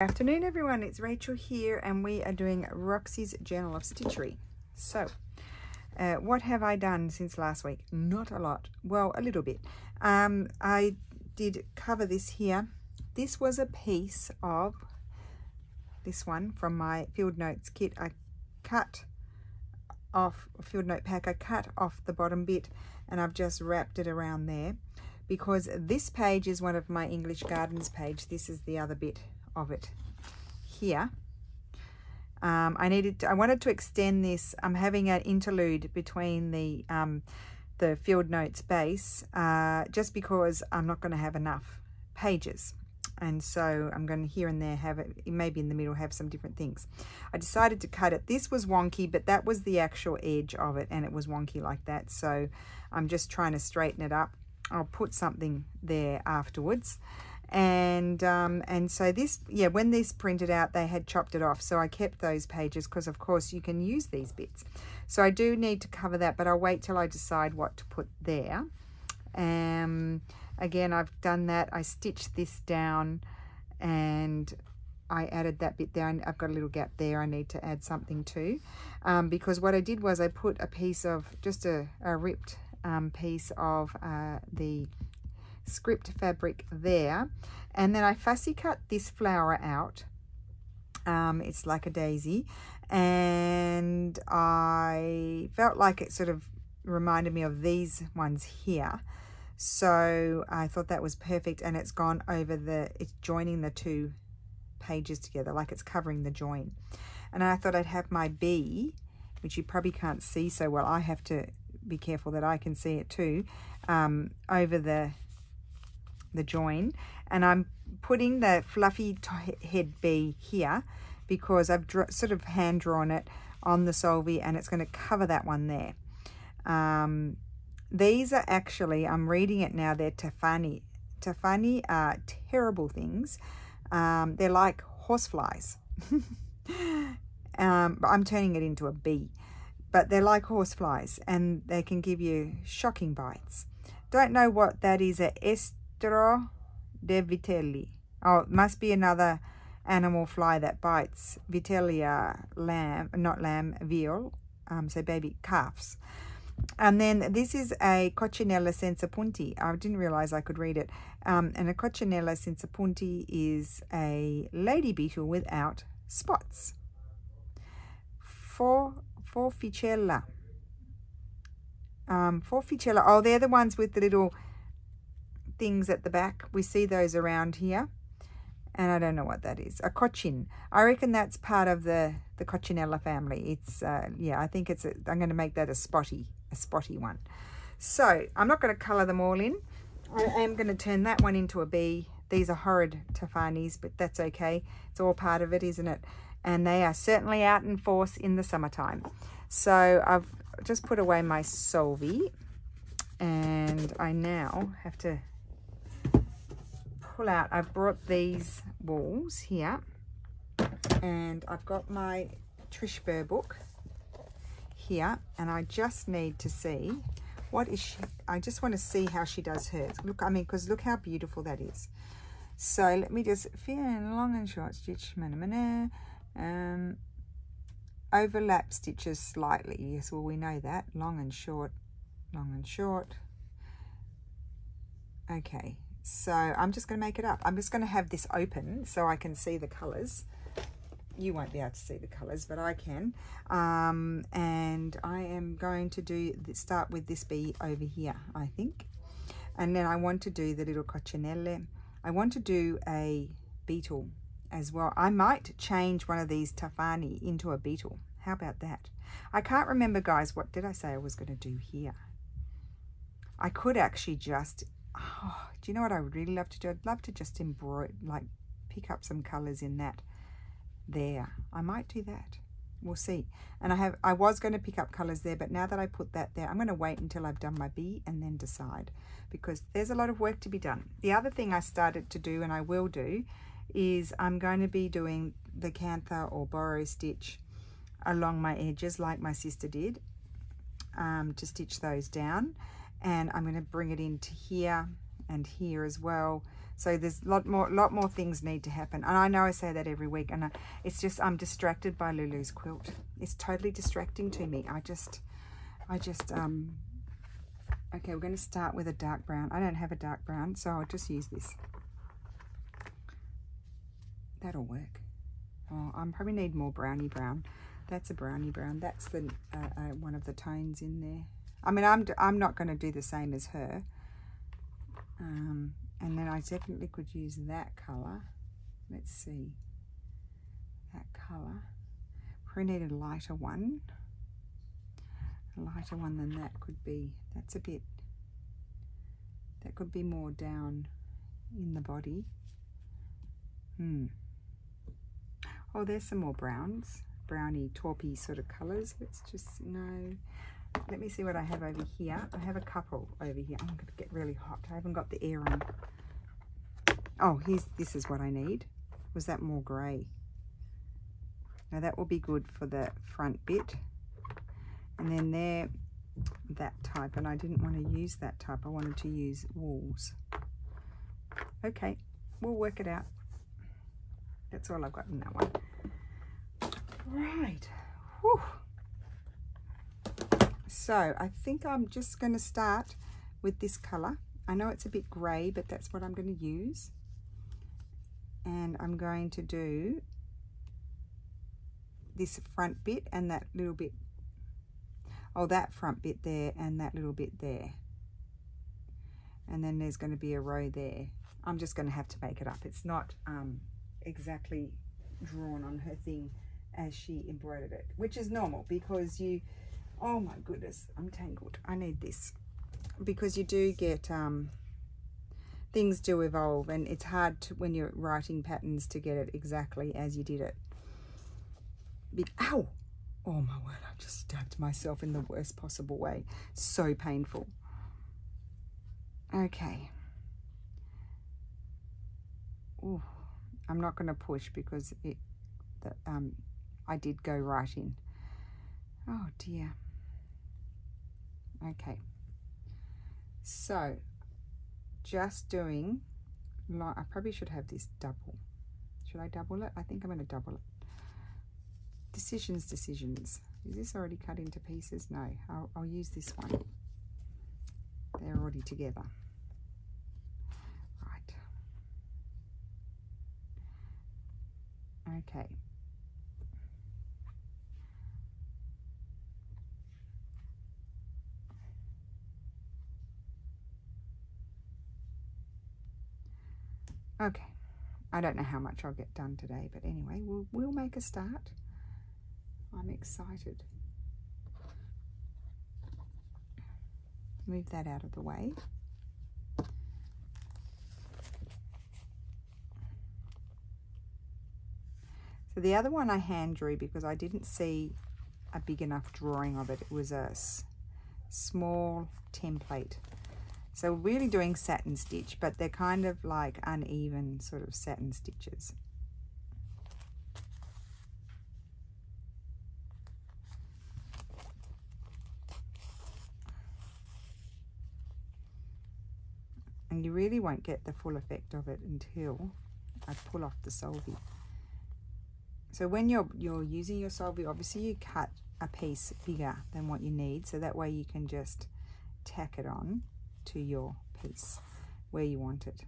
Good afternoon everyone, it's Rachel here and we are doing Roxy's Journal of Stitchery. So what have I done since last week? Not a lot, well, a little bit. I did cover this here. This was a piece of this one from my Field Notes kit. I cut off Field Note pack, I cut off the bottom bit and I've just wrapped it around there because this page is one of my English Gardens page. This is the other bit of it here. I wanted to extend this. I'm having an interlude between the Field Notes base just because I'm not going to have enough pages, and so I'm going to here and there have it, maybe in the middle have some different things. I decided to cut it. This was wonky, but that was the actual edge of it and it was wonky like that, so I'm just trying to straighten it up. I'll put something there afterwards. And so this, yeah, when this printed out they had chopped it off, so I kept those pages because of course you can use these bits. So I do need to cover that, but I'll wait till I decide what to put there. Again, I've done that. I stitched this down and I added that bit there, and I've got a little gap there I need to add something to, because what I did was I put a piece of just a ripped piece of the script fabric there, and then I fussy cut this flower out. It's like a daisy, and I felt like it sort of reminded me of these ones here, so I thought that was perfect, and it's gone over it's joining the two pages together, like it's covering the join. And I thought I'd have my bee, which you probably can't see so well, I have to be careful that I can see it too, over the join, and I'm putting the fluffy head bee here because I've sort of hand drawn it on the Solvay, and it's going to cover that one there. These are actually, I'm reading it now, they're Tafani. Tafani are terrible things. They're like horseflies. I'm turning it into a bee, but they're like horseflies and they can give you shocking bites. Don't know what that is. De vitelli. Oh, it must be another animal fly that bites. Vitellia, lamb, not lamb, veal, so baby calves. And then this is a Coccinella senza punti. I didn't realize I could read it. And a Coccinella senza punti is a lady beetle without spots. Forficella. Forficella. Oh, they're the ones with the little things at the back. We see those around here, and I don't know what that is. A coccin. I reckon that's part of the Coccinella family. It's yeah, I think it's I'm going to make that a spotty one. So I'm not going to color them all in. I am going to turn that one into a bee. These are horrid Tafanis, but that's okay. It's all part of it, isn't it? And they are certainly out in force in the summertime. So I've just put away my Solvay, and I now have to pull out. I've brought these walls here, and I've got my Trish Burr book here, and I just need to see what is she. I just want to see how she does hers. Look, I mean, because look how beautiful that is. So let me just fill in long and short stitch, overlap stitches slightly. Yes, well, we know that. Long and short, long and short. Okay, so I'm just going to make it up. I'm just going to have this open so I can see the colours. You won't be able to see the colours, but I can. And I am going to start with this bee over here, I think. And then I want to do the little coccinelle. I want to do a beetle as well. I might change one of these Tafani into a beetle. How about that? I can't remember, guys, what did I say I was going to do here? I could actually just, oh, do you know what I would really love to do? I'd love to just embroider, like pick up some colours in that there. I might do that. We'll see. And I was going to pick up colours there, but now that I put that there, I'm going to wait until I've done my bee and then decide, because there's a lot of work to be done. The other thing I started to do, and I will do, is I'm going to be doing the cantha or borrow stitch along my edges like my sister did, to stitch those down, and I'm going to bring it into here and here as well. So there's a lot more things need to happen. And I know I say that every week, and it's just I'm distracted by Lulu's quilt. It's totally distracting to me. Okay, we're going to start with a dark brown. I don't have a dark brown, so I'll just use this. That'll work. Oh, I probably need more brownie brown. That's a brownie brown. That's the one of the tones in there. I mean, I'm not going to do the same as her. And then I definitely could use that colour. Let's see. That colour. Probably need a lighter one. A lighter one than that could be. That's a bit. That could be more down in the body. Oh, there's some more browns. Browny, taupey sort of colours. Let's just, no. Let me see what I have over here. I have a couple over here. I'm going to get really hot. I haven't got the air on. Oh, this is what I need. Was that more grey? Now that will be good for the front bit. And then there, that type. And I didn't want to use that type. I wanted to use wools. Okay, we'll work it out. That's all I've got in that one. Right. Whew. So I think I'm just going to start with this colour. I know it's a bit grey, but that's what I'm going to use. And I'm going to do this front bit and that little bit. Oh, that front bit there and that little bit there. And then there's going to be a row there. I'm just going to have to make it up. It's not exactly drawn on her thing as she embroidered it, which is normal because you, oh my goodness, I'm tangled. I need this because you do get, things do evolve, and it's hard to, when you're writing patterns, to get it exactly as you did it. Ow! Oh my word, I just stabbed myself in the worst possible way. So painful. Okay. Ooh, I'm not going to push because I did go right in. Oh dear. Okay. So, just doing, I probably should have this double. Should I double it? I think I'm going to double it. Decisions. Is this already cut into pieces? No, I'll use this one. They're already together. Right. Okay. Okay. I don't know how much I'll get done today, but anyway, we'll make a start. I'm excited. Move that out of the way. So the other one I hand drew because I didn't see a big enough drawing of it. It was a small template. So we're really doing satin stitch, but they're kind of like uneven sort of satin stitches. And you really won't get the full effect of it until I pull off the solvay. So when you're using your solvay, obviously you cut a piece bigger than what you need, so that way you can just tack it on to your piece where you want it.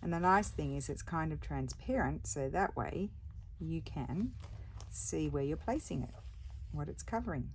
And the nice thing is it's kind of transparent, so that way you can see where you're placing it, what it's covering.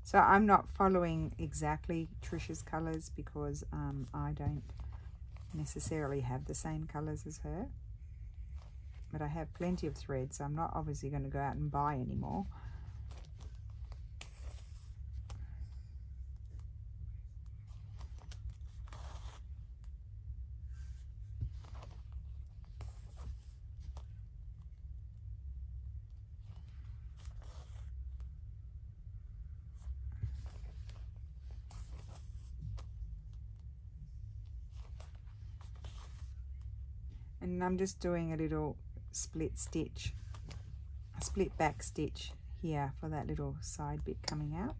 So I'm not following exactly Trisha's colours because I don't necessarily have the same colours as her. But I have plenty of thread, so I'm not obviously going to go out and buy any more. And I'm just doing a little split stitch, a split back stitch here for that little side bit coming out.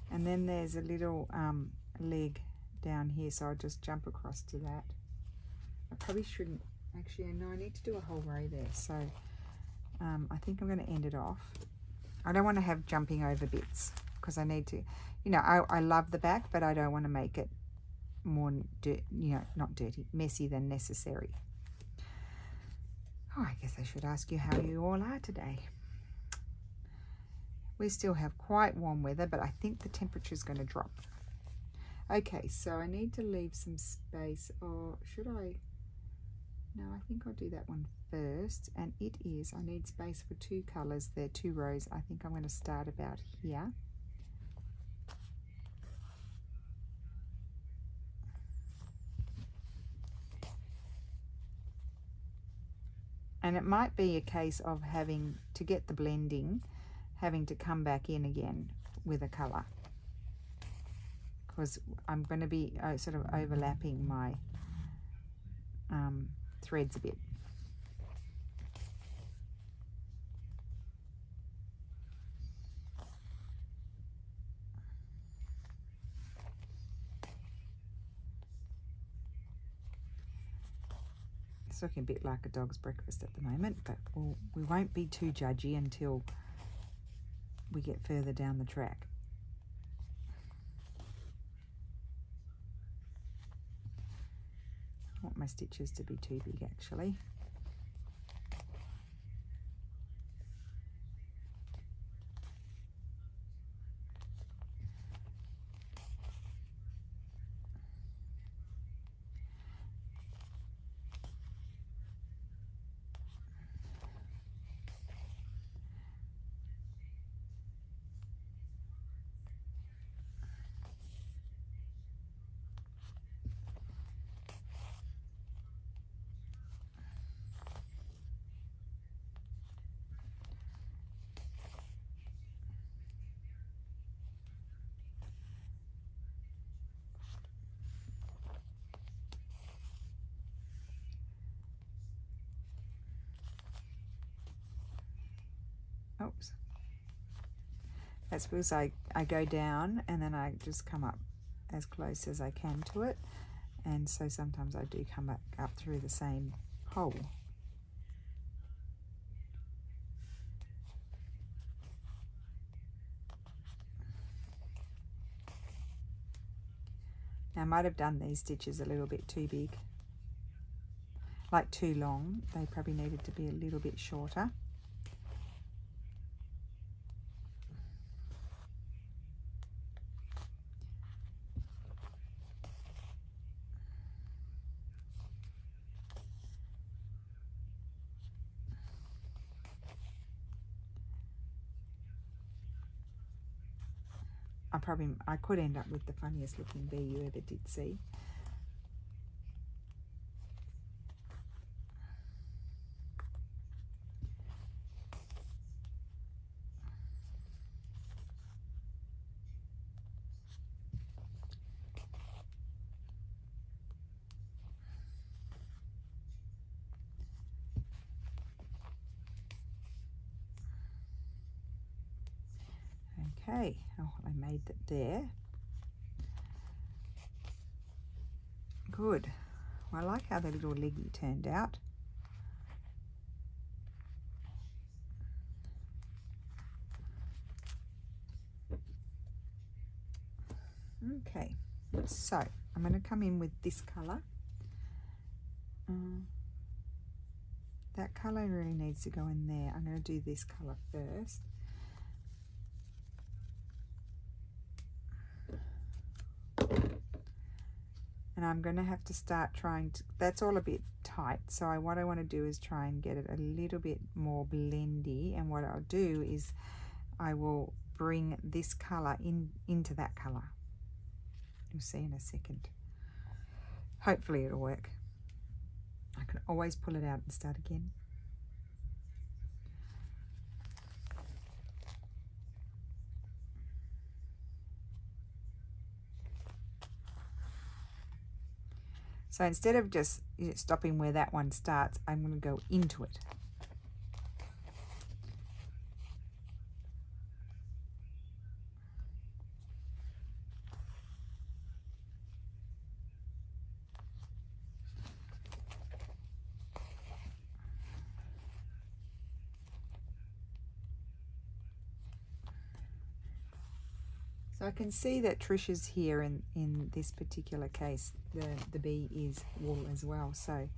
And then there's a little leg down here, so I'll just jump across to that. I probably shouldn't, actually, no, I need to do a whole row there, so I think I'm going to end it off. I don't want to have jumping over bits because I need to, you know, I love the back, but I don't want to make it more, not dirty, messy than necessary. Oh, I guess I should ask you how you all are today. We still have quite warm weather, but I think the temperature is going to drop. Okay, so I need to leave some space, or should I? No, I think I'll do that one first, and it is, I need space for 2 colours there, 2 rows. I think I'm going to start about here. And it might be a case of having to get the blending, having to come back in again with a colour, because I'm going to be sort of overlapping my threads a bit. It's looking a bit like a dog's breakfast at the moment, but we won't be too judgy until we get further down the track. I want my stitches to be too big, actually. Oops. That's because I go down and then I just come up as close as I can to it, and so sometimes I do come back up through the same hole. Now I might have done these stitches a little bit too big, like too long. They probably needed to be a little bit shorter. I could end up with the funniest looking bee you ever did see. Okay, oh, I made that there. Good. Well, I like how the little leggy turned out. Okay, so I'm going to come in with this colour. That colour really needs to go in there. I'm going to do this colour first. And I'm going to have to start trying to, that's all a bit tight, so what I want to do is try and get it a little bit more blendy, and what I'll do is I will bring this colour into that colour. You'll see in a second. Hopefully it'll work. I can always pull it out and start again. So instead of just stopping where that one starts, I'm going to go into it. So I can see that Trisha's here in this particular case, the bee is wool as well. So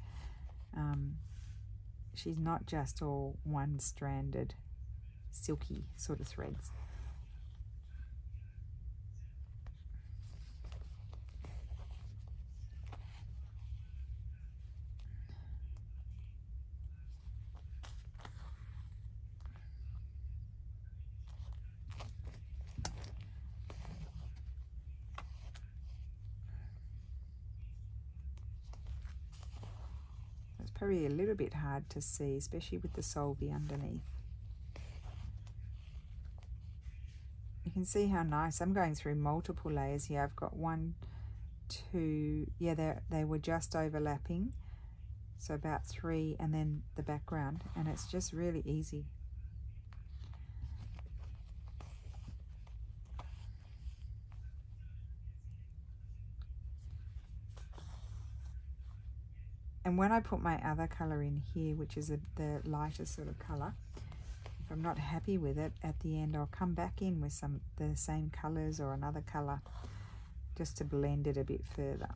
she's not just all one-stranded, silky sort of threads. Probably a little bit hard to see, especially with the solvay underneath. You can see how nice. I'm going through multiple layers here. I've got 1, 2, yeah, they were just overlapping, so about 3, and then the background, and it's just really easy. And when I put my other colour in here, which is the lighter sort of colour, if I'm not happy with it, at the end I'll come back in with the same colours or another colour just to blend it a bit further.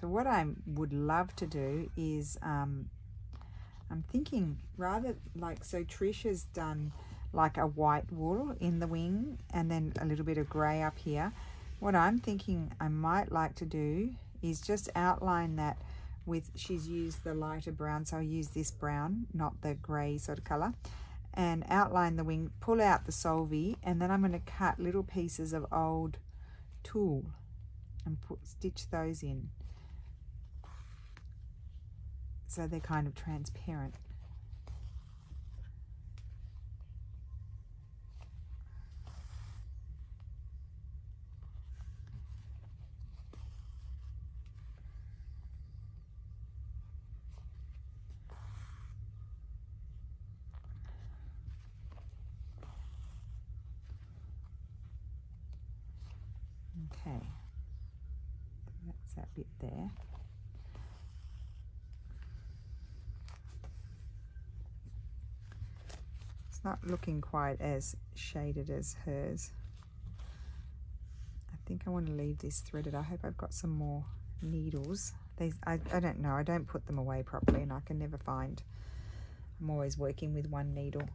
So what I would love to do is, I'm thinking rather like, so Trisha's done like a white wool in the wing and then a little bit of grey up here. What I'm thinking I might like to do is just outline that with, she's used the lighter brown, so I'll use this brown, not the grey sort of colour, and outline the wing, pull out the solvay, and then I'm going to cut little pieces of old tulle and stitch those in. So they're kind of transparent. Okay, that's that bit there. Not looking quite as shaded as hers. I think I want to leave this threaded. I hope I've got some more needles. I don't know, I don't put them away properly and I can never find. I'm always working with one needle.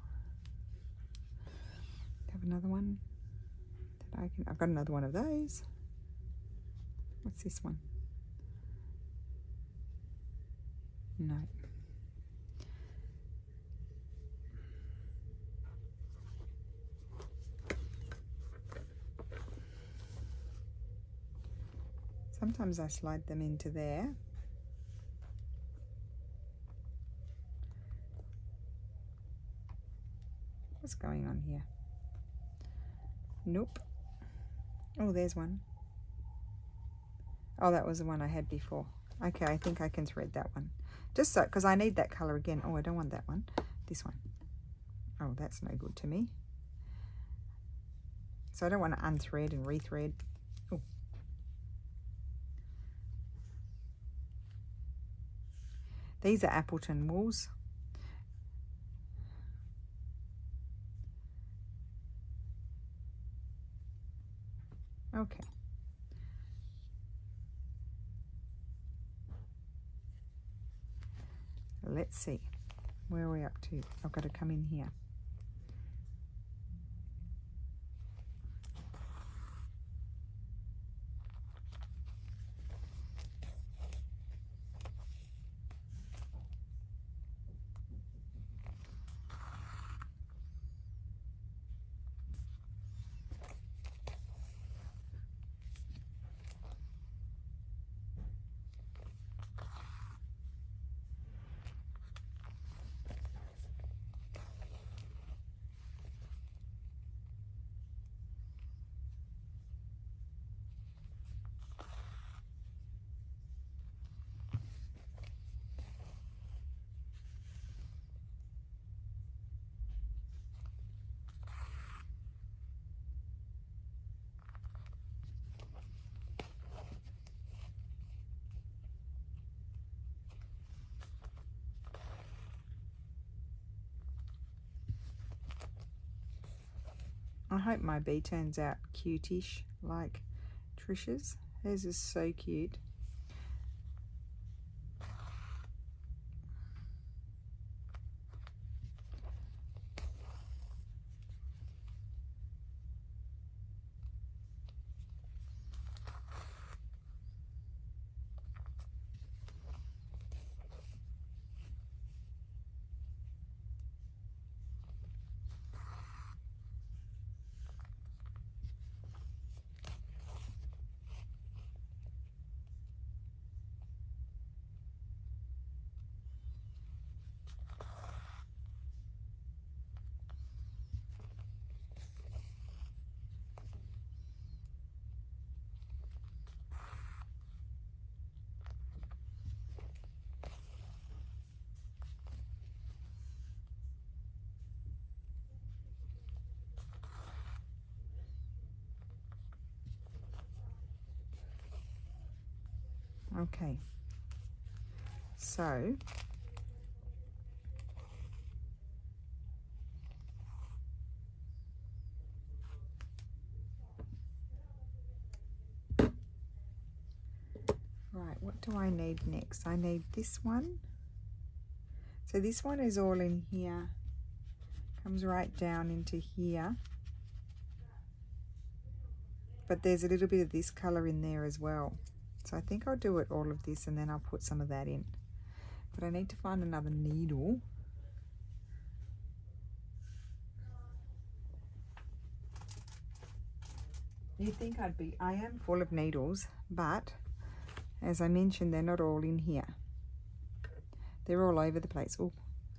Have another one that I've got another one of those. What's this one? No. Sometimes I slide them into there. What's going on here? Nope. Oh, there's one. Oh, that was the one I had before. Okay, I think I can thread that one. Just so, because I need that colour again. Oh, I don't want that one. This one. Oh, that's no good to me. So I don't want to unthread and rethread. Oh. These are Appleton wools. Okay. Let's see. Where are we up to? I've got to come in here. I hope my bee turns out cute-ish like Trisha's. Hers is so cute. Okay, so right, what do I need next? I need this one. So this one is all in here, comes right down into here. But there's a little bit of this colour in there as well. So I think I'll do it all of this and then I'll put some of that in. But I need to find another needle. You'd think I am full of needles, but as I mentioned, they're not all in here. They're all over the place. Oh,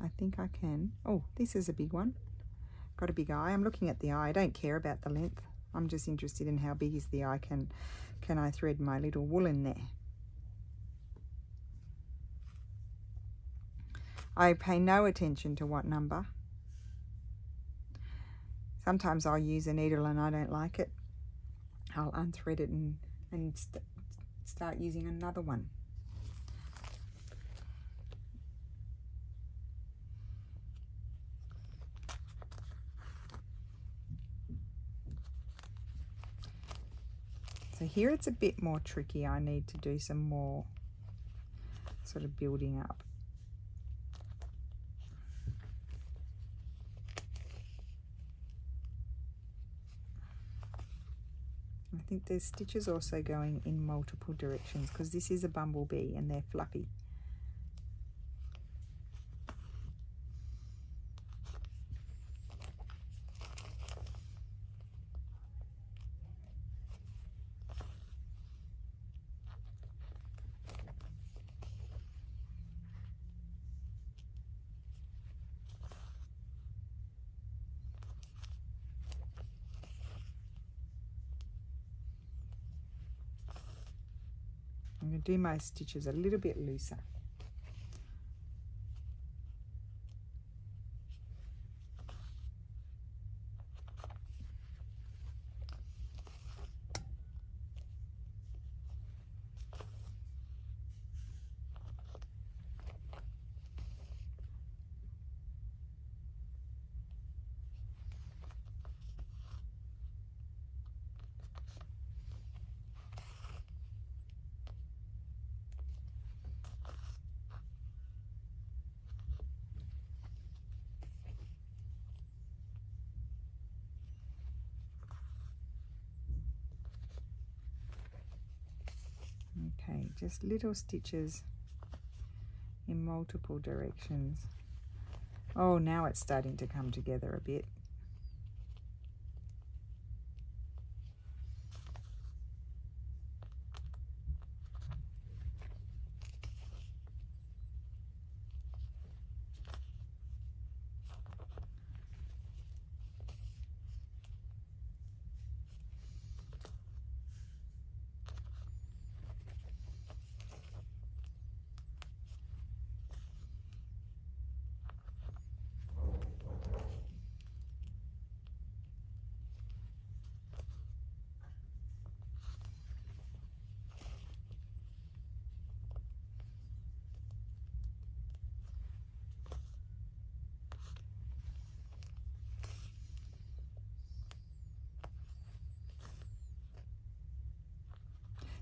I think I can. Oh, this is a big one. Got a big eye. I'm looking at the eye. I don't care about the length. I'm just interested in how big is the eye. Can I thread my little wool in there? I pay no attention to what number. Sometimes I'll use a needle and I don't like it. I'll unthread it and start using another one. So here it's a bit more tricky. I need to do some more sort of building up. I think there's stitches also going in multiple directions because this is a bumblebee and they're fluffy. I'm going to do my stitches a little bit looser. Okay, just little stitches in multiple directions. Oh, now it's starting to come together a bit.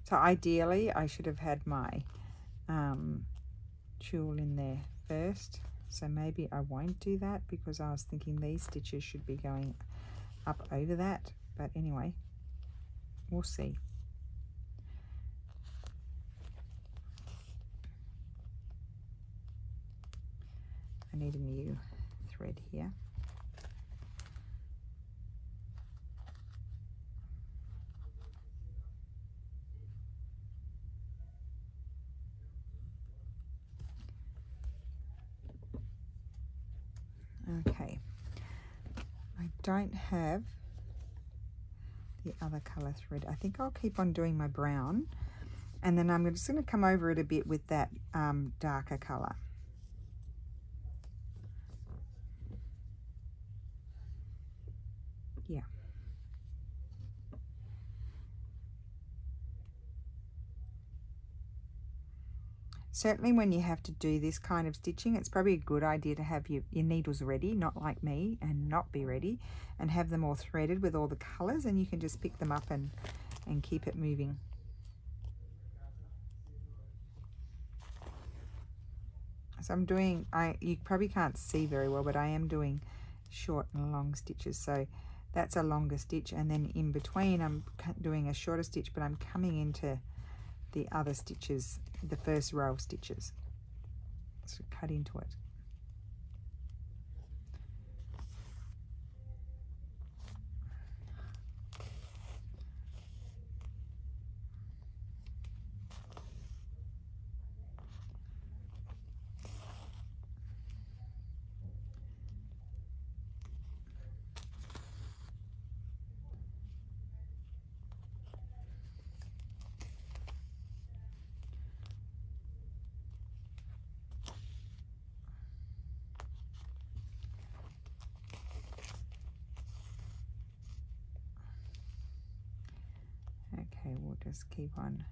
So ideally I should have had my tulle in there first. So maybe I won't do that because I was thinking these stitches should be going up over that. But anyway, we'll see. I need a new thread here. Okay, I don't have the other colour thread. I think I'll keep on doing my brown, and then I'm just going to come over it a bit with that darker colour. Yeah. Certainly when you have to do this kind of stitching, it's probably a good idea to have your needles ready, not like me, and not be ready, and have them all threaded with all the colours, and you can just pick them up and keep it moving. So I'm doing, you probably can't see very well, but I am doing short and long stitches. So that's a longer stitch, and then in between I'm doing a shorter stitch, but I'm coming into the other stitches, the first row of stitches. So cut into it. Okay, we'll just keep on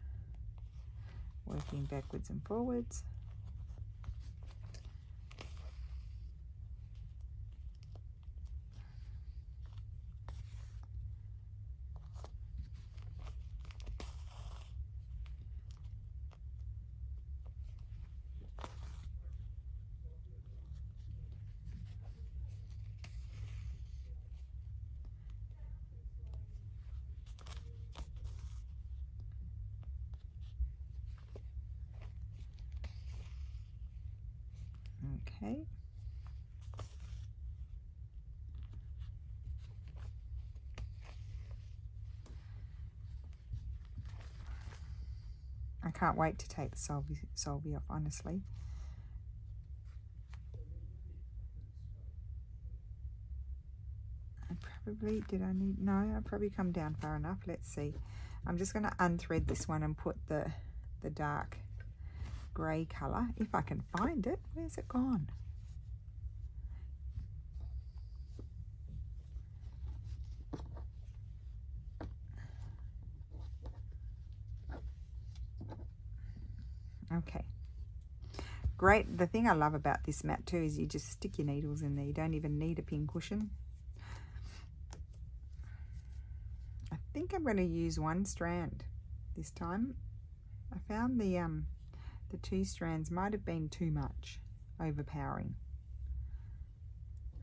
working backwards and forwards. Okay. I can't wait to take the solvy off, honestly. No, I've probably come down far enough. Let's see. I'm just going to unthread this one and put the dark grey colour, if I can find it. Where's it gone? Okay. Great. The thing I love about this mat too is you just stick your needles in there. You don't even need a pin cushion. I think I'm going to use one strand this time. I found the 2 strands might have been too much, overpowering.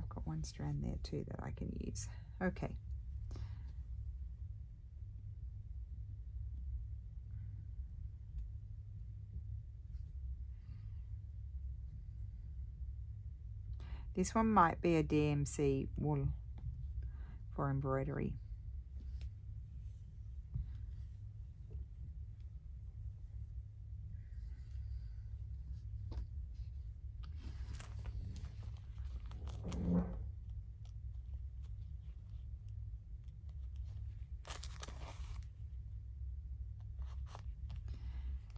I've got one strand there too that I can use. Okay. This one might be a DMC wool for embroidery.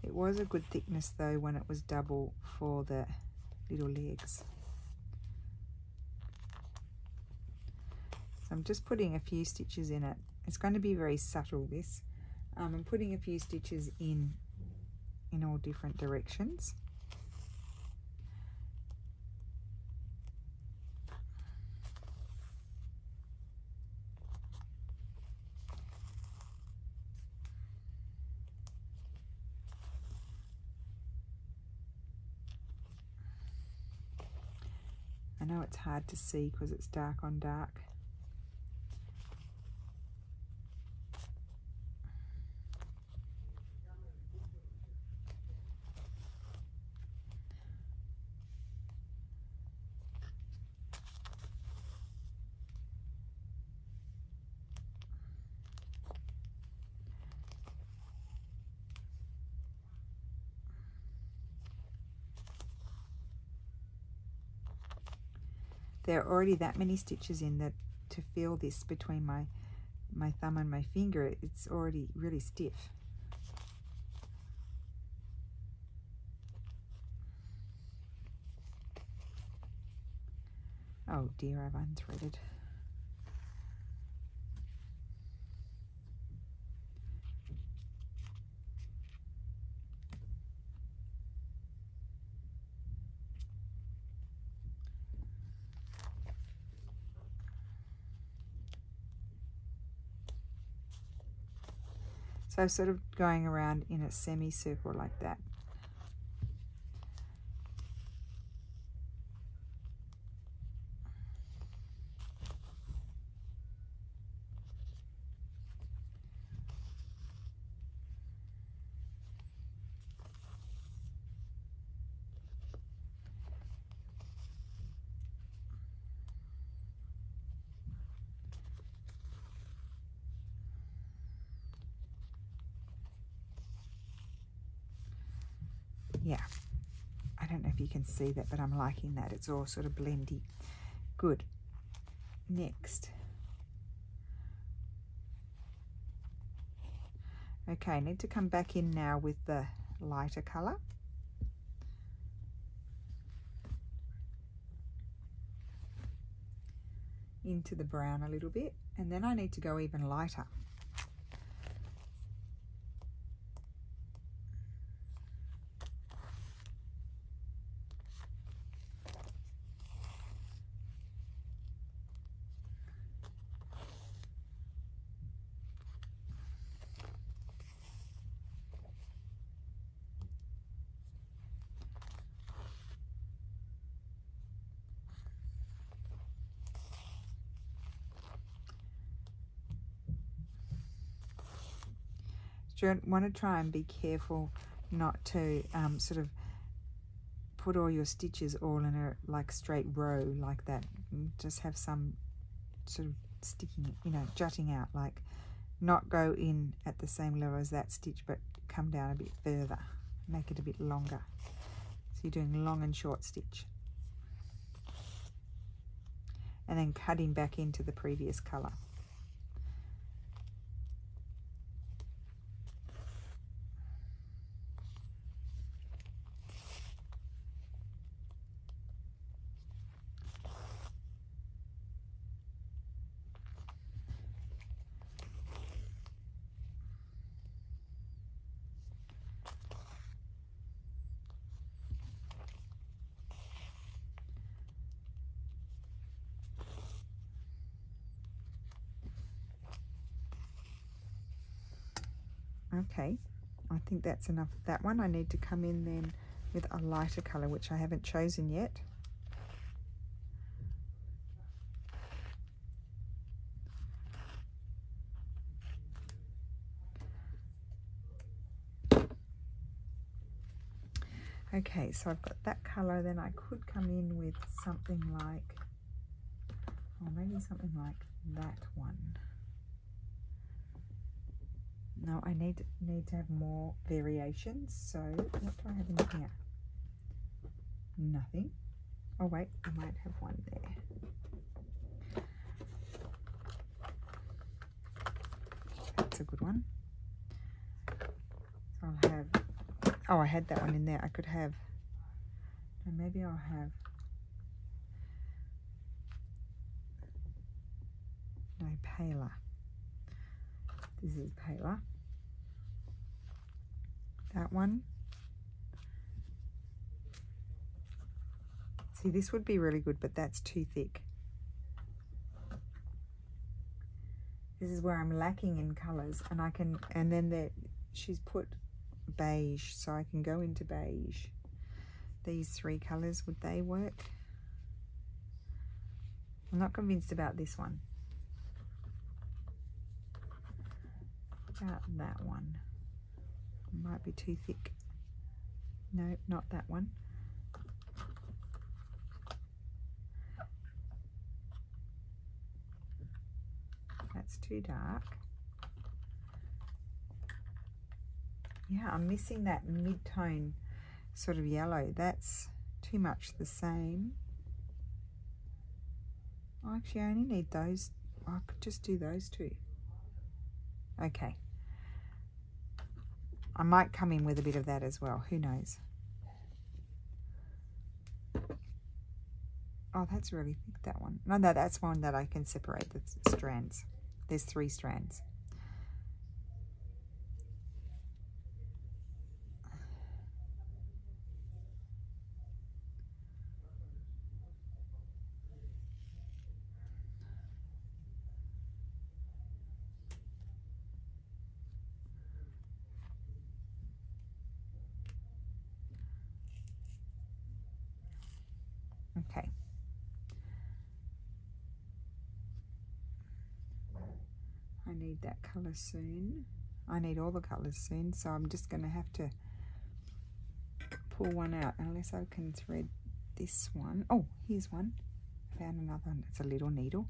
It was a good thickness though when it was double for the little legs. So I'm just putting a few stitches in it. It's going to be very subtle, this. I'm putting a few stitches in all different directions. know it's hard to see because it's dark on dark. There are already that many stitches in that to feel this between my thumb and my finger, it's already really stiff. Oh dear, I've unthreaded. So sort of going around in a semicircle like that. Yeah, I don't know if you can see that, but I'm liking that. It's all sort of blendy. Good. Next. Okay, I need to come back in now with the lighter colour. Into the brown a little bit, and then I need to go even lighter. You want to try and be careful not to sort of put all your stitches all in a like straight row like that. Just have some sort of sticking, you know, jutting out, like not go in at the same level as that stitch, but come down a bit further, make it a bit longer. So you're doing long and short stitch. And then cutting back into the previous colour. Okay, I think that's enough of that one. I need to come in then with a lighter colour, which I haven't chosen yet. Okay, so I've got that colour, then I could come in with something like, or maybe something like that one. No, I need to have more variations, so what do I have in here? Nothing. Oh wait, I might have one there. That's a good one. So I'll have, oh, I had that one in there. I could have, and maybe I'll have, no, paler. This is paler. That one. See, this would be really good, but that's too thick. This is where I'm lacking in colours, and I can, and then she's put beige, so I can go into beige. These three colours, would they work? I'm not convinced about this one. About that one. It might be too thick. No, not that one. That's too dark. Yeah, I'm missing that mid-tone sort of yellow. That's too much the same. Oh, actually, I only need those. Oh, I could just do those two. Okay. I might come in with a bit of that as well. Who knows? Oh, that's really thick, that one. No, that's one that I can separate the strands. There's 3 strands. Okay. I need that colour soon. I need all the colours soon, so I'm just going to have to pull one out unless I can thread this one. Oh, here's one. I found another one. It's a little needle.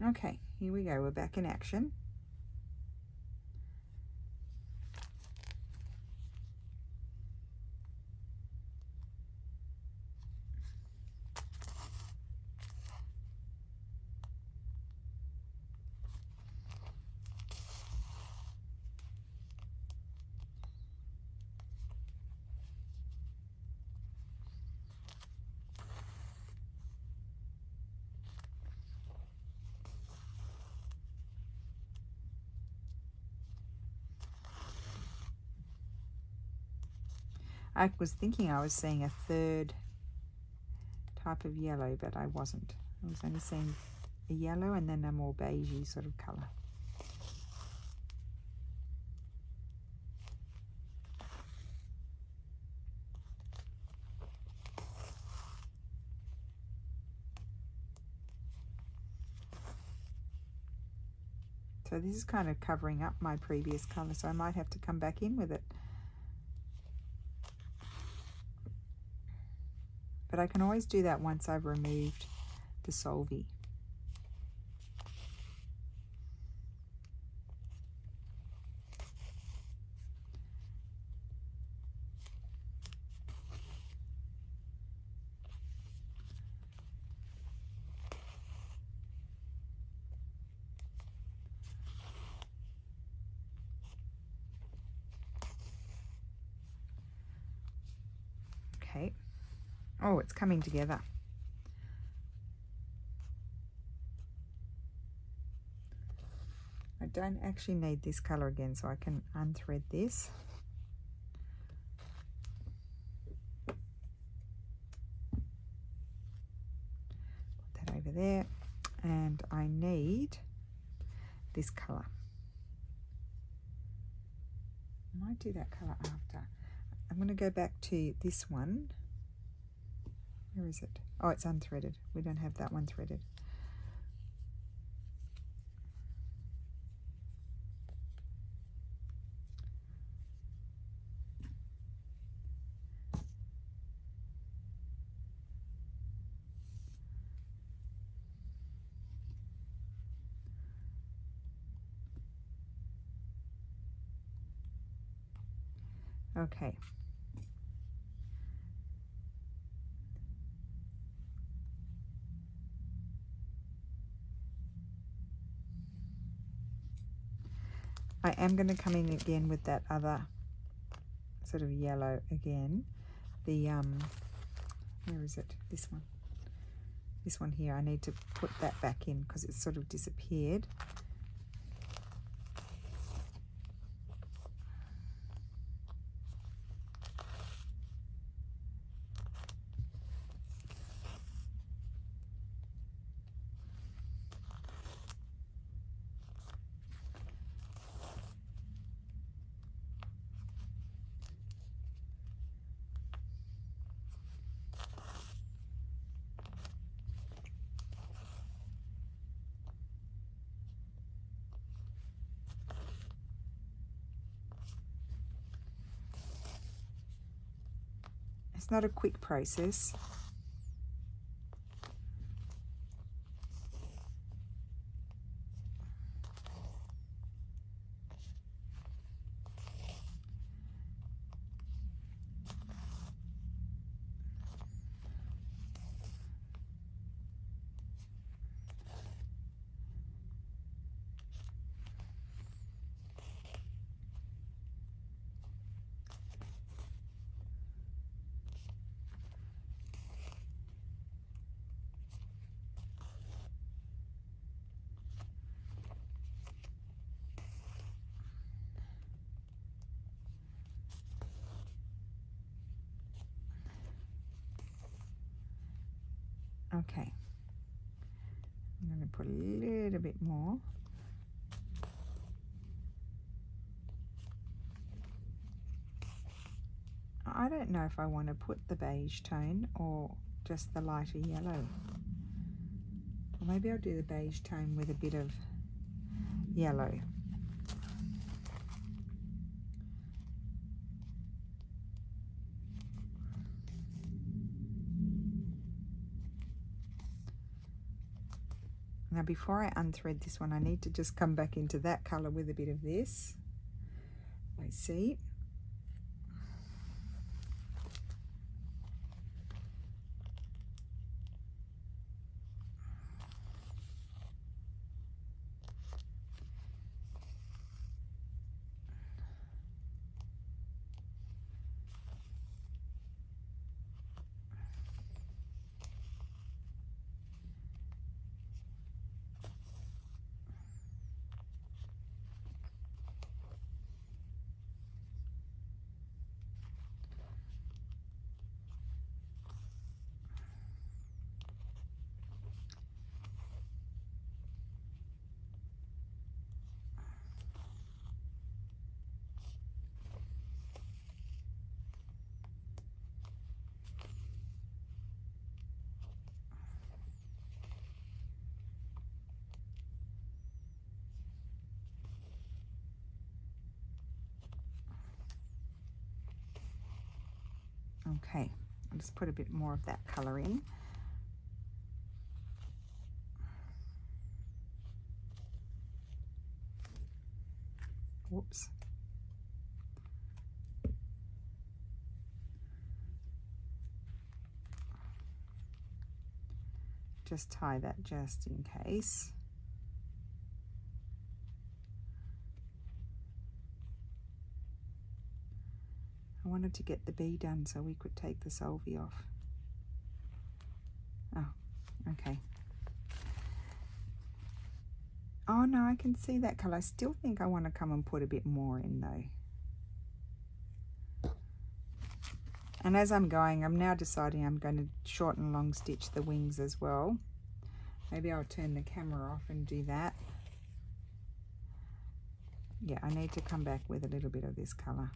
Okay, here we go. We're back in action. I was thinking I was seeing a 3rd type of yellow, but I wasn't. I was only seeing a yellow and then a more beigey sort of colour. So this is kind of covering up my previous colour, so I might have to come back in with it. But I can always do that once I've removed the solvay. Okay. Oh, it's coming together. I don't actually need this colour again, so I can unthread this. Put that over there. And I need this colour. I might do that colour after. I'm going to go back to this one. Where is it? Oh, it's unthreaded. We don't have that one threaded. Okay. I am going to come in again with that other sort of yellow again. The, where is it? This one. This one here. I need to put that back in because it's sort of disappeared. It's not a quick process. Okay, I'm going to put a little bit more. I don't know if I want to put the beige tone or just the lighter yellow. Or maybe I'll do the beige tone with a bit of yellow. Now before I unthread this one, I need to just come back into that colour with a bit of this. I see. Okay, I'll just put a bit more of that colour in. Whoops. Just tie that just in case. I wanted to get the bee done so we could take the solvie off. Oh, okay. Oh no, I can see that colour. I still think I want to come and put a bit more in though. And as I'm going, I'm now deciding I'm going to shorten long stitch the wings as well. Maybe I'll turn the camera off and do that. Yeah, I need to come back with a little bit of this colour.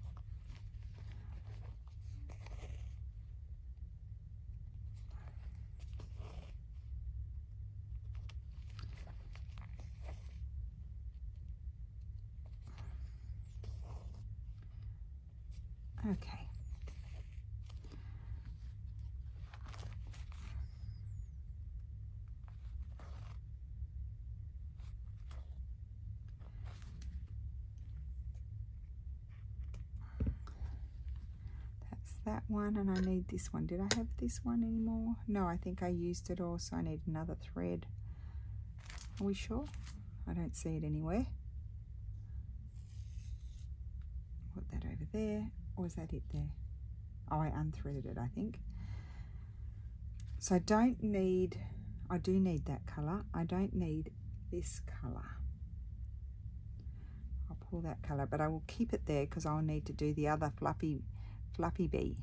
Okay. That's that one, and I need this one. Did I have this one anymore? No, I think I used it all, so I need another thread. Are we sure? I don't see it anywhere. Put that over there. Or is that it there? Oh, I unthreaded it, I think. So I don't need, I do need that colour. I don't need this colour. I'll pull that colour, but I will keep it there because I'll need to do the other fluffy bee.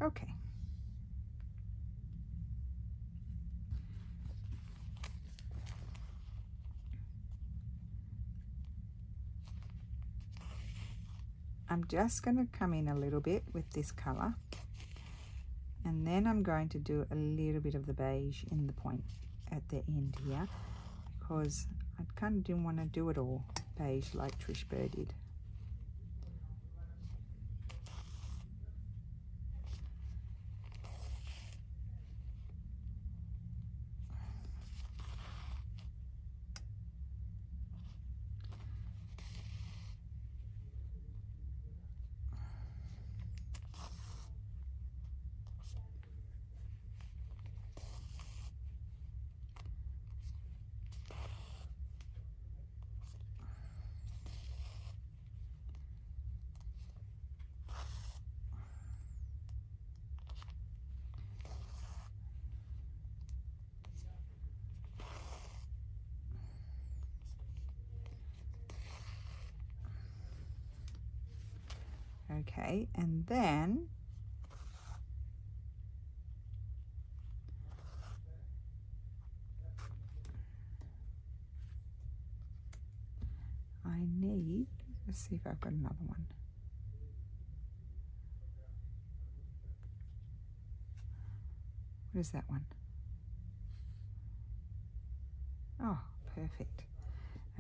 Okay. I'm just going to come in a little bit with this colour, and And then I'm going to do a little bit of the beige in the point at the end here, because I kind of didn't want to do it all beige like Trish Burr did. Okay, and then I need, let's see if I've got another one. What is that one? Oh, perfect.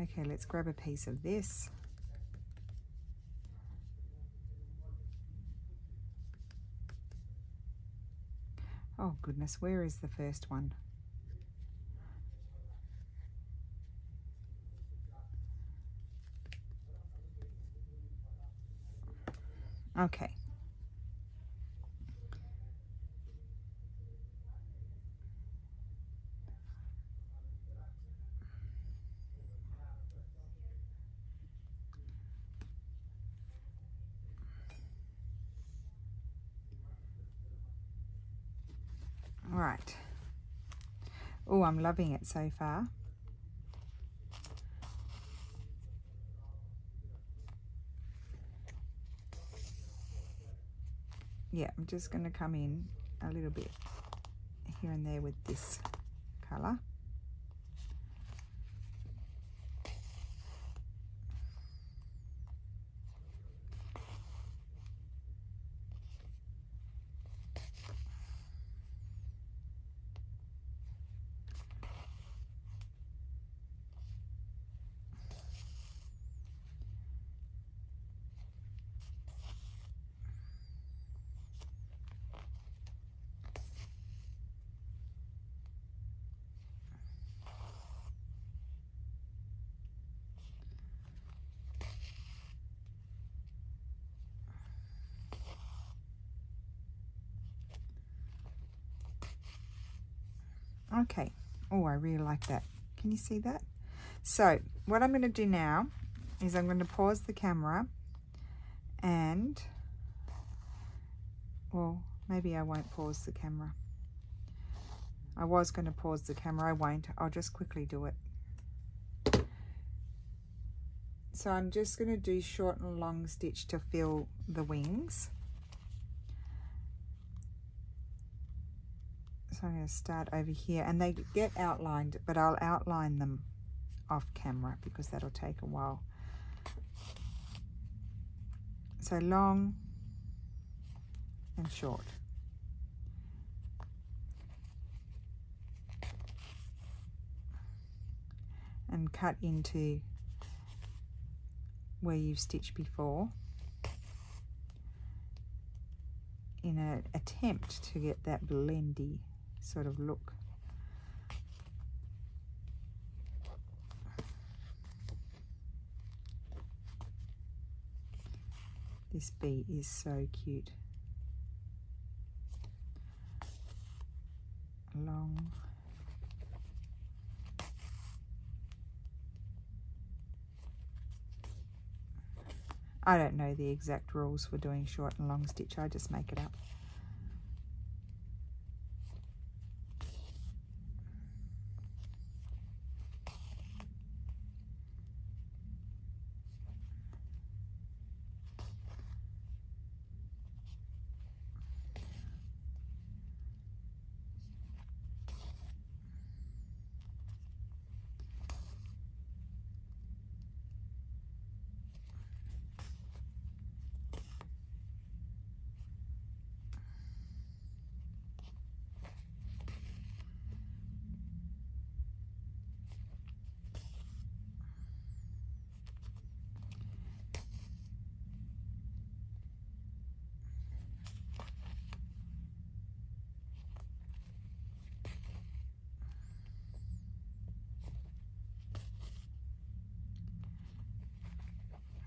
Okay, let's grab a piece of this. Oh goodness, where is the first one? Okay. All right. Oh, I'm loving it so far. Yeah, I'm just going to come in a little bit here and there with this colour. Okay. Oh, I really like that. Can you see that? So what I'm going to do now is I'm going to pause the camera and, well, maybe I won't pause the camera. I was going to pause the camera. I won't. I'll just quickly do it. So I'm just going to do short and long stitch to fill the wings. So I'm going to start over here, and they get outlined, but I'll outline them off camera because that'll take a while. So long and short. And cut into where you've stitched before in an attempt to get that blendy sort of look. This bee is so cute. Long. I don't know the exact rules for doing short and long stitch. I just make it up.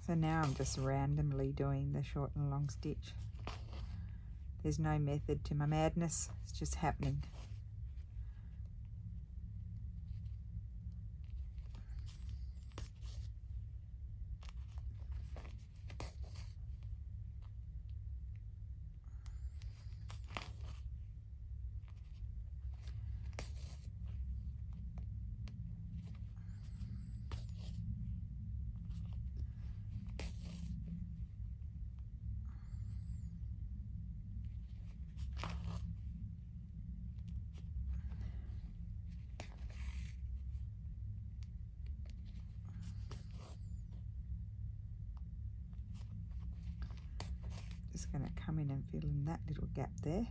So now I'm just randomly doing the short and long stitch. There's no method to my madness, it's just happening. Just going to come in and fill in that little gap there.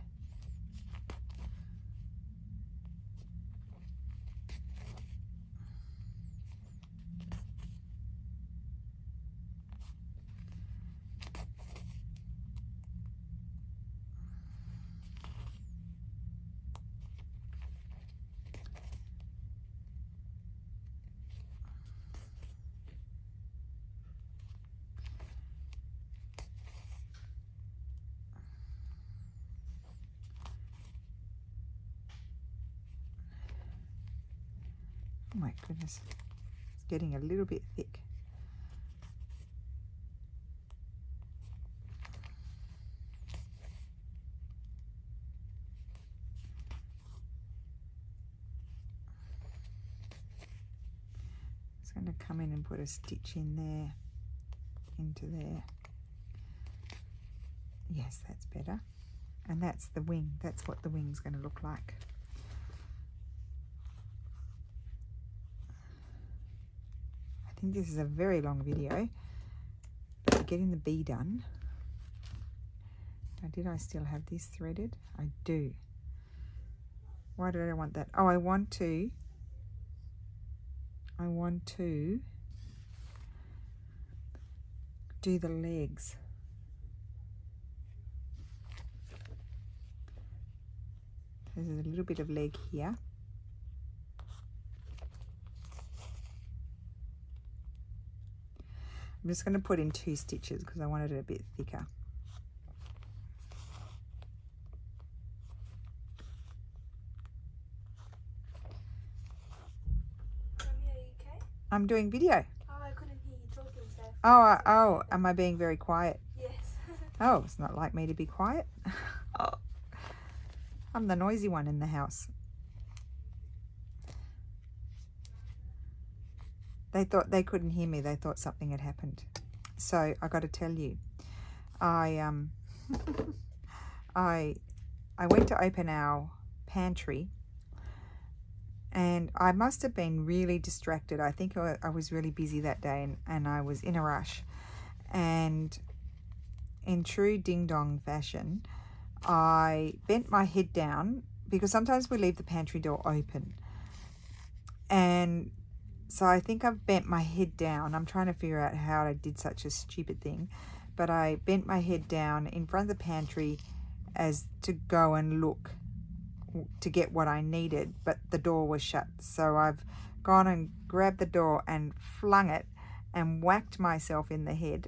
Oh my goodness, it's getting a little bit thick. Just going to come in and put a stitch in there, into there. Yes, that's better. And that's the wing. That's what the wing's going to look like. I think this is a very long video, but getting the bee done. Now, did I still have this threaded? I do. Why did I want that? Oh, I want to do the legs. There's a little bit of leg here. I'm just going to put in 2 stitches because I wanted it a bit thicker. Mommy, are you okay? I'm doing video. Oh, I couldn't hear you talking, so... Oh, am I being very quiet? Yes. Oh, it's not like me to be quiet. Oh, I'm the noisy one in the house. They thought they couldn't hear me. They thought something had happened. So I got to tell you, I went to open our pantry, and I must have been really distracted. I think I was really busy that day, and I was in a rush. And in true ding-dong fashion, I bent my head down, because sometimes we leave the pantry door open. And so I think I've bent my head down. I'm trying to figure out how I did such a stupid thing. But I bent my head down in front of the pantry as to go and look to get what I needed, but the door was shut. So I've gone and grabbed the door and flung it and whacked myself in the head.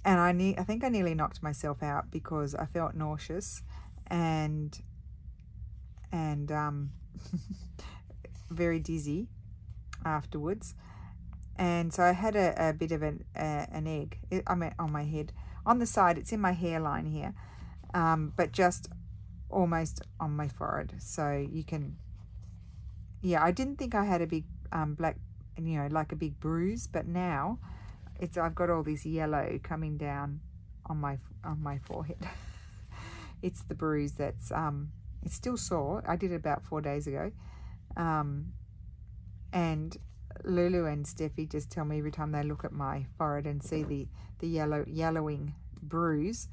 And I think I nearly knocked myself out because I felt nauseous and very dizzy afterwards. And so I had a bit of an egg. I mean, on my head. On the side, it's in my hairline here, but just almost on my forehead. So you can, yeah, I didn't think I had a big black, you know, like a big bruise, but now I've got all this yellow coming down on my forehead. It's the bruise that's it's still sore. I did it about 4 days ago, and Lulu and Steffi just tell me every time they look at my forehead and see the yellowing bruise,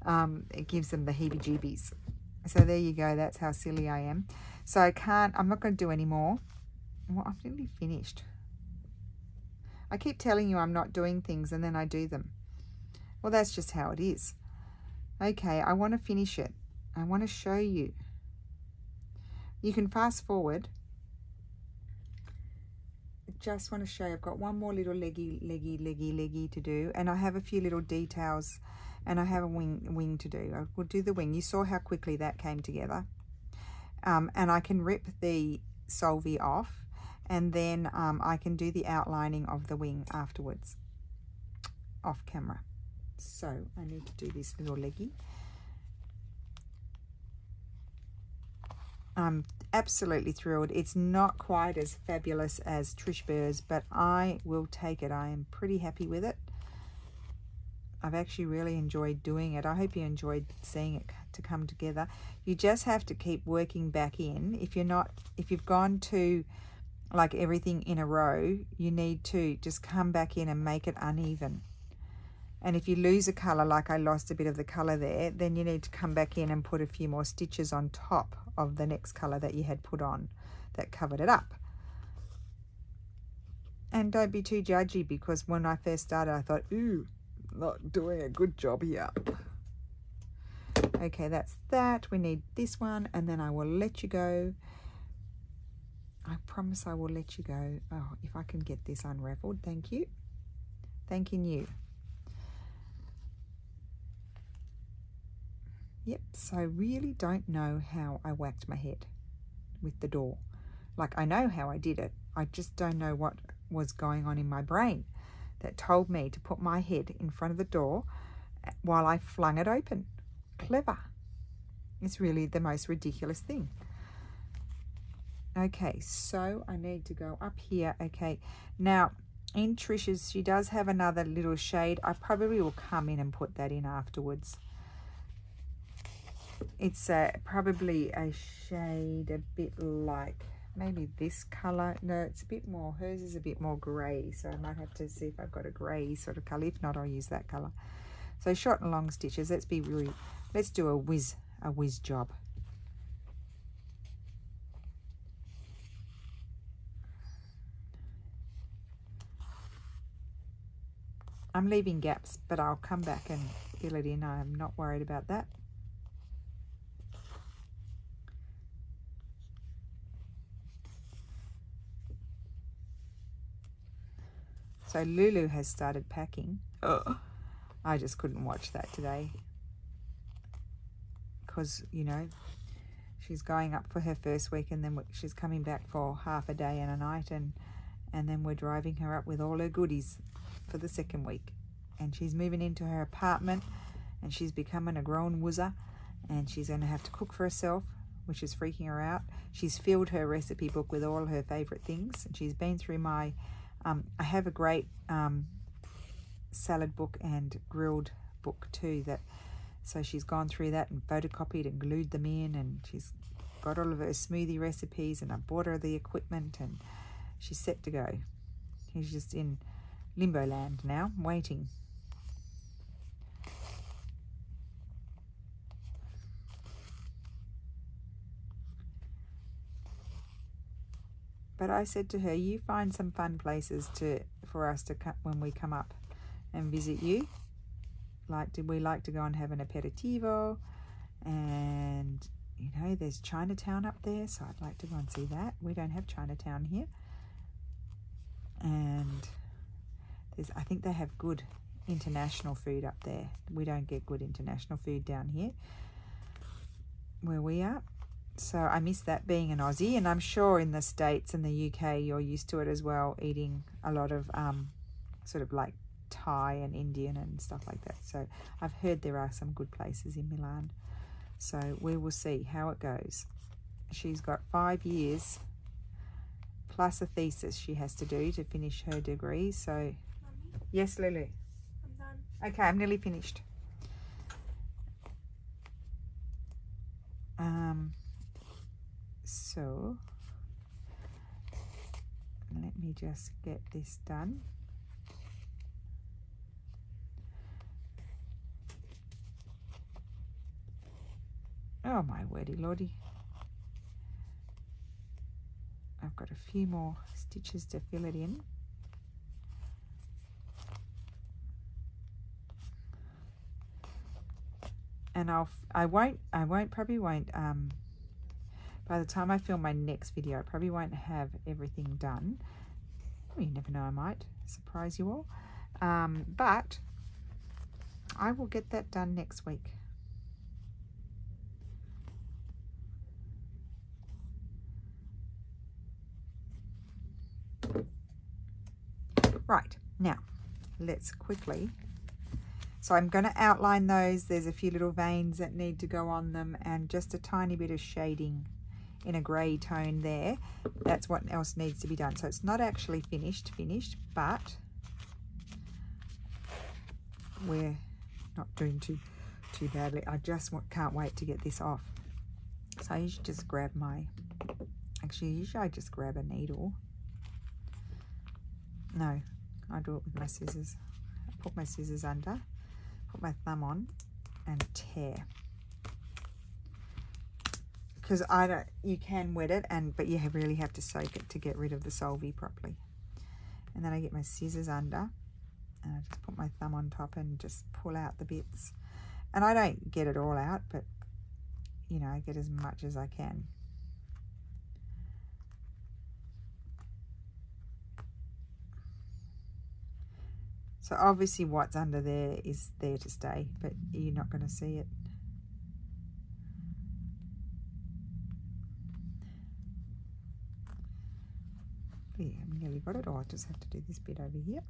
it gives them the heebie-jeebies. So there you go. That's how silly I am. So I'm not going to do any more. Well, I've nearly finished. I keep telling you I'm not doing things and then I do them. Well, that's just how it is. Okay, I want to finish it. I want to show you. You can fast forward. just want to show you, I've got one more little leggy to do, and I have a few little details, and I have a wing to do. I will do the wing. You saw how quickly that came together. And I can rip the solvay off, and then I can do the outlining of the wing afterwards off camera. So I need to do this little leggy. I'm absolutely thrilled. It's not quite as fabulous as Trish Burr's, but I will take it. I am pretty happy with it. I've actually really enjoyed doing it. I hope you enjoyed seeing it to come together. You just have to keep working back in. If you've gone to like everything in a row, you need to just come back in and make it uneven. And if you lose a color, like I lost a bit of the color there, then you need to come back in and put a few more stitches on top of the next color that you had put on that covered it up. And don't be too judgy, because when I first started, I thought, ooh, not doing a good job here. Okay, that's that. We need this one, and then I will let you go. I promise I will let you go. Oh, if I can get this unraveled, thank you. Thanking you. Yep, so I really don't know how I whacked my head with the door. Like, I know how I did it. I just don't know what was going on in my brain that told me to put my head in front of the door while I flung it open. Clever. It's really the most ridiculous thing. Okay, so I need to go up here. Okay, now in Trish's, she does have another little shade. I probably will come in and put that in afterwards. It's probably a shade a bit like maybe this color. No, it's a bit more, hers is a bit more gray, so I might have to see if I've got a gray sort of color. If not, I'll use that color. So short and long stitches. Let's do a whiz job. I'm leaving gaps, but I'll come back and fill it in. I'm not worried about that. So Lulu has started packing. Ugh. I just couldn't watch that today, because, you know, she's going up for her first week, and then she's coming back for half a day and a night, and then we're driving her up with all her goodies for the second week. And she's moving into her apartment, and she's becoming a grown woozer, and she's going to have to cook for herself, which is freaking her out. She's filled her recipe book with all her favorite things, and she's been through my I have a great salad book and grilled book too, so she's gone through that and photocopied and glued them in, and she's got all of her smoothie recipes, and I bought her the equipment, and she's set to go. She's just in limbo land now, waiting. But I said to her, you find some fun places for us to when we come up and visit you. We like to go and have an aperitivo, and you know, there's Chinatown up there, so I'd like to go and see that. We don't have Chinatown here, and I think they have good international food up there. We don't get good international food down here where we are. So I miss that, being an Aussie, and I'm sure in the States and the UK you're used to it as well, eating a lot of sort of like Thai and Indian and stuff like that. So I've heard there are some good places in Milan. So we will see how it goes. She's got 5 years plus a thesis she has to do to finish her degree. So Mommy? Yes, Lulu. I'm done. Okay, I'm nearly finished. So let me just get this done. Oh my wordy lordy. I've got a few more stitches to fill it in. And probably won't by the time I film my next video, I probably won't have everything done. Well, you never know, I might surprise you all. But I will get that done next week. Right, now let's quickly, so I'm going to outline those. There's a few little veins that need to go on them and just a tiny bit of shading in a grey tone there. That's what else needs to be done. So it's not actually finished, but we're not doing too badly. I just can't wait to get this off. So you should just grab my, actually usually I just grab a needle. No, I do it with my scissors. I put my scissors under, put my thumb on and tear. Because you can wet it, but you really have to soak it to get rid of the solvay properly. And then I get my scissors under and I just put my thumb on top and just pull out the bits. And I don't get it all out, but you know, I get as much as I can. So obviously what's under there is there to stay, but you're not going to see it. Yeah, I've nearly got it. Oh, I just have to do this bit over here.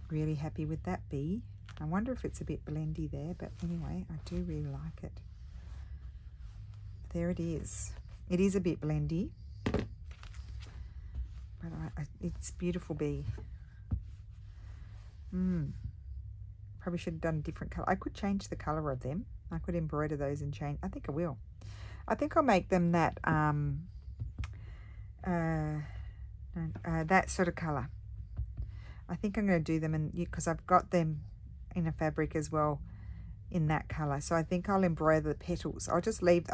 Really happy with that bee. I wonder if it's a bit blendy there, but anyway, I do really like it. There it is. It is a bit blendy, but it's beautiful bee. Probably should have done a different colour. I could change the colour of them. I could embroider those and change. I think I will. I think I'll make them that that sort of colour. I think I'm going to do them in, because I've got them in a fabric as well in that colour. So I think I'll embroider the petals. I'll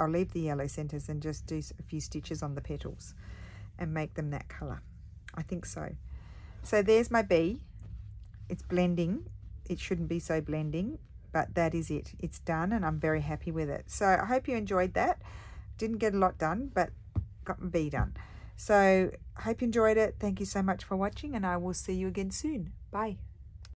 leave the yellow centres and just do a few stitches on the petals and make them that colour. I think so. So there's my bee. It's blending. It shouldn't be so blending, but that is it. It's done and I'm very happy with it. So I hope you enjoyed that. Didn't get a lot done, but got my bee done. So I hope you enjoyed it. Thank you so much for watching and I will see you again soon. Bye.